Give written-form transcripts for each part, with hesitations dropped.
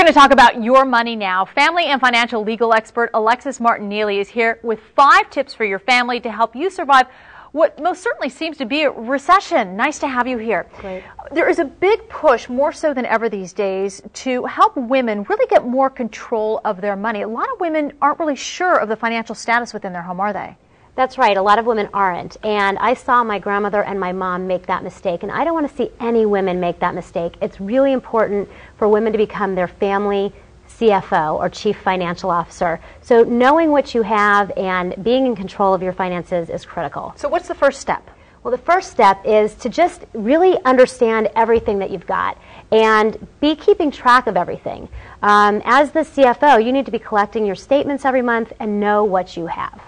going to talk about your money now. Family and financial legal expert Alexis Martin Neely is here with 5 tips for your family to help you survive what most certainly seems to be a recession. Nice to have you here. Great. There is a big push, more so than ever these days, to help women really get more control of their money. A lot of women aren't really sure of the financial status within their home, are they? That's right. A lot of women aren't. And I saw my grandmother and my mom make that mistake. And I don't want to see any women make that mistake. It's really important for women to become their family CFO or Chief Financial Officer. So knowing what you have and being in control of your finances is critical. So what's the first step? Well, the first step is to just really understand everything that you've got and be keeping track of everything. As the CFO, you need to be collecting your statements every month and know what you have.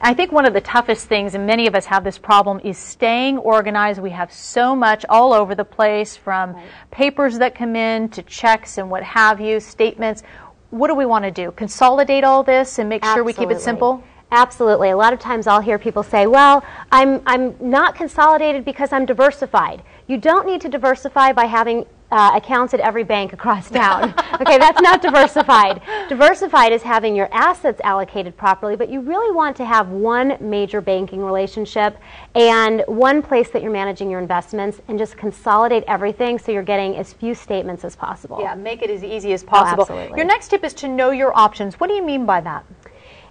I think one of the toughest things, and many of us have this problem, is staying organized. We have so much all over the place, from papers that come in to checks and what have you, statements. What do we want to do? Consolidate all this and make sure we keep it simple? Absolutely. A lot of times I'll hear people say, well, I'm not consolidated because I'm diversified. You don't need to diversify by having accounts at every bank across town. Okay, that's not diversified. Diversified is having your assets allocated properly, but you really want to have one major banking relationship and one place that you're managing your investments, and just consolidate everything so you're getting as few statements as possible. Yeah, make it as easy as possible. Absolutely. Your next tip is to know your options. What do you mean by that?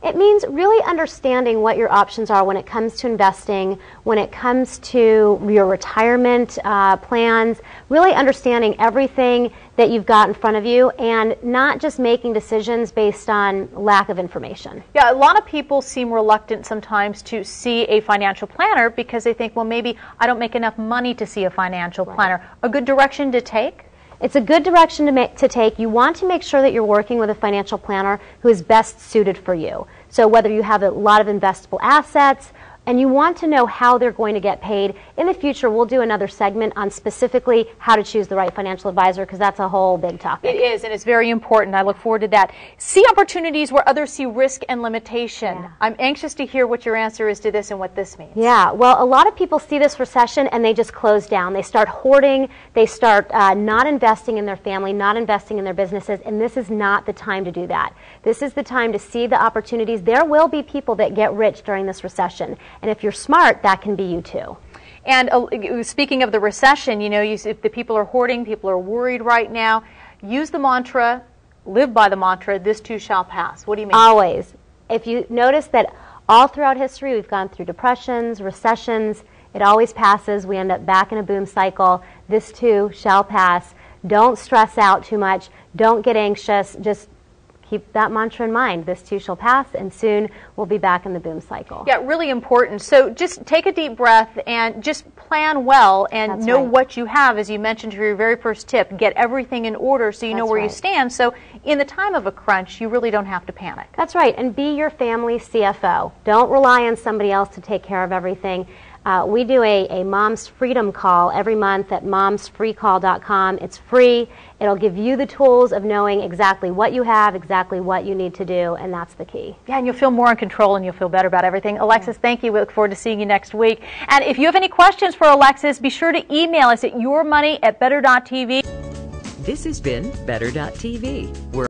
It means really understanding what your options are when it comes to investing, when it comes to your retirement plans, really understanding everything that you've got in front of you and not just making decisions based on lack of information. Yeah, a lot of people seem reluctant sometimes to see a financial planner because they think, well, maybe I don't make enough money to see a financial planner. A good direction to take? It's a good direction to take. You want to make sure that you're working with a financial planner who is best suited for you. So whether you have a lot of investable assets, and you want to know how they're going to get paid. In the future, we'll do another segment on specifically how to choose the right financial advisor, because that's a whole big topic. It is, and it's very important. I look forward to that. See opportunities where others see risk and limitation. Yeah. I'm anxious to hear what your answer is to this and what this means. Yeah, well, a lot of people see this recession and they just close down. They start hoarding, they start not investing in their family, not investing in their businesses, and this is not the time to do that. This is the time to see the opportunities. There will be people that get rich during this recession. And if you're smart, that can be you too. And speaking of the recession, you know, if the people are hoarding, people are worried right now, use the mantra, live by the mantra, this too shall pass. What do you mean? Always. If you notice that all throughout history we've gone through depressions, recessions, it always passes. We end up back in a boom cycle. This too shall pass. Don't stress out too much. Don't get anxious. Just keep that mantra in mind. This too shall pass, and soon we'll be back in the boom cycle. Yeah, really important. So just take a deep breath and just plan well and know what you have, as you mentioned for your very first tip. Get everything in order so you know where you stand. So in the time of a crunch, you really don't have to panic. That's right, and be your family CFO. Don't rely on somebody else to take care of everything. We do a Mom's Freedom call every month at momsfreecall.com. It's free. It'll give you the tools of knowing exactly what you have, exactly what you need to do, and that's the key. Yeah, and you'll feel more in control and you'll feel better about everything. Alexis, thank you. We look forward to seeing you next week. And if you have any questions for Alexis, be sure to email us at yourmoney@better.tv. This has been Better.tv.